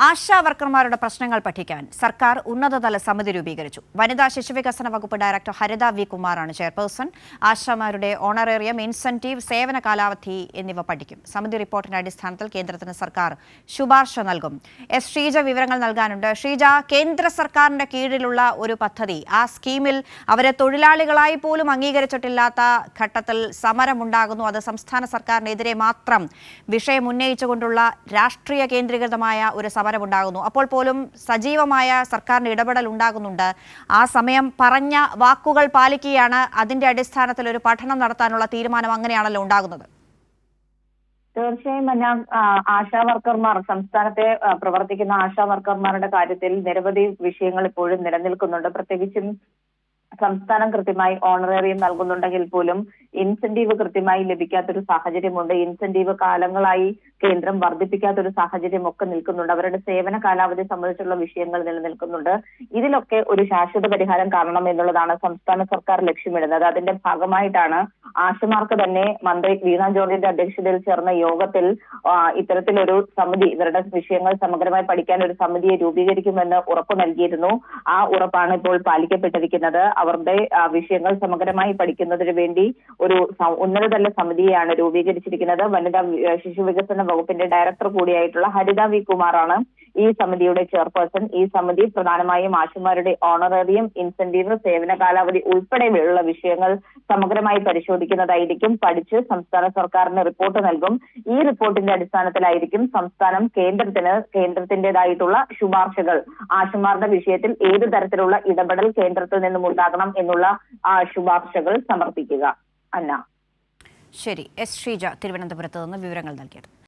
ആശാ വർക്കർമാരുടെ പ്രശ്നങ്ങൾ പഠിക്കാൻ സർക്കാർ ഉന്നതതല സമിതി രൂപീകരിച്ചു. വനിതാ ശിശുവികസന വകുപ്പ് ഡയറക്ടർ ഹരിത വി കുമാറാണ് ചെയർപേഴ്സൺ. ആശാമാരുടെ ഓണറേറിയം, ഇൻസെന്റീവ്, സേവന കാലാവധി എന്നിവ പഠിക്കും. സമിതി റിപ്പോർട്ടിന്റെ അടിസ്ഥാനത്തിൽ കേന്ദ്രത്തിന് സർക്കാർ ശുപാർശ നൽകും. എസ് ശ്രീജ വിവരങ്ങൾ നൽകാനുണ്ട്. ശ്രീജ, കേന്ദ്ര സർക്കാരിന്റെ കീഴിലുള്ള ഒരു പദ്ധതി, ആ സ്കീമിൽ അവരെ തൊഴിലാളികളായി പോലും അംഗീകരിച്ചിട്ടില്ലാത്ത ഘട്ടത്തിൽ സമരമുണ്ടാകുന്നു. അത് സംസ്ഥാന സർക്കാരിനെതിരെ മാത്രം വിഷയം ഉന്നയിച്ചുകൊണ്ടുള്ള രാഷ്ട്രീയ കേന്ദ്രീകൃതമായ ഒരു സമരമുണ്ടാകുന്നു. അപ്പോൾ പോലും സജീവമായ സർക്കാരിന്റെ ഇടപെടൽ ഉണ്ടാകുന്നുണ്ട്. ആ സമയം പറഞ്ഞ വാക്കുകൾ പാലിക്കുകയാണ്. അതിന്റെ അടിസ്ഥാനത്തിൽ ഒരു പഠനം നടത്താനുള്ള തീരുമാനം അങ്ങനെയാണല്ലോ ഉണ്ടാകുന്നത്. തീർച്ചയായും ആശാ വർക്കർമാർ, സംസ്ഥാനത്തെ പ്രവർത്തിക്കുന്ന ആശാ വർക്കർമാരുടെ കാര്യത്തിൽ നിരവധി വിഷയങ്ങൾ ഇപ്പോഴും നിലനിൽക്കുന്നുണ്ട്. പ്രത്യേകിച്ചും സംസ്ഥാനം കൃത്യമായി ഓണറേറിയം നൽകുന്നുണ്ടെങ്കിൽ പോലും ഇൻസെന്റീവ് കൃത്യമായി ലഭിക്കാത്തൊരു സാഹചര്യമുണ്ട്. ഇൻസെന്റീവ് കാലങ്ങളായി കേന്ദ്രം വർദ്ധിപ്പിക്കാത്തൊരു സാഹചര്യം ഒക്കെ നിൽക്കുന്നുണ്ട്. അവരുടെ സേവന കാലാവധി സംബന്ധിച്ചുള്ള വിഷയങ്ങൾ നിലനിൽക്കുന്നുണ്ട്. ഇതിലൊക്കെ ഒരു ശാശ്വത പരിഹാരം കാണണം എന്നുള്ളതാണ് സംസ്ഥാന സർക്കാർ ലക്ഷ്യമിടുന്നത്. അതിന്റെ ഭാഗമായിട്ടാണ് ആശമാർക്ക് തന്നെ മന്ത്രി വീണ ജോർജിന്റെ അധ്യക്ഷതയിൽ ചേർന്ന യോഗത്തിൽ ഇത്തരത്തിലൊരു സമിതി, ഇവരുടെ വിഷയങ്ങൾ സമഗ്രമായി പഠിക്കാൻ ഒരു സമിതിയെ രൂപീകരിക്കുമെന്ന് ഉറപ്പ് നൽകിയിരുന്നു. ആ ഉറപ്പാണ് ഇപ്പോൾ പാലിക്കപ്പെട്ടിരിക്കുന്നത്. അവരുടെ വിഷയങ്ങൾ സമഗ്രമായി പഠിക്കുന്നതിന് വേണ്ടി ഒരു ഉന്നതതല സമിതിയെയാണ് രൂപീകരിച്ചിരിക്കുന്നത്. വനിതാ ശിശു വികസന വകുപ്പിന്റെ ഡയറക്ടർ കൂടിയായിട്ടുള്ള ഹരിത വി കുമാറാണ് ഈ സമിതിയുടെ ചെയർപേഴ്സൺ. ഈ സമിതി പ്രധാനമായും ആശുമാരുടെ ഓണറേറിയം, ഇൻസെന്റീവ്, സേവന കാലാവധി ഉൾപ്പെടെയുള്ള വിഷയങ്ങൾ സമഗ്രമായി പരിശോധിക്കുന്നതായിരിക്കും. പഠിച്ച് സംസ്ഥാന സർക്കാരിന് റിപ്പോർട്ട് നൽകും. ഈ റിപ്പോർട്ടിന്റെ അടിസ്ഥാനത്തിലായിരിക്കും സംസ്ഥാനം കേന്ദ്രത്തിന്റേതായിട്ടുള്ള ശുപാർശകൾ, ആശുമാരുടെ വിഷയത്തിൽ ഏത് തരത്തിലുള്ള ഇടപെടൽ കേന്ദ്രത്തിൽ നിന്നും ഉണ്ടാകണം എന്നുള്ള ശുപാർശകൾ സമർപ്പിക്കുക. അന്ന. ശരി, എസ് ശ്രീജ തിരുവനന്തപുരത്ത് നിന്ന് വിവരങ്ങൾ നൽകിയത്.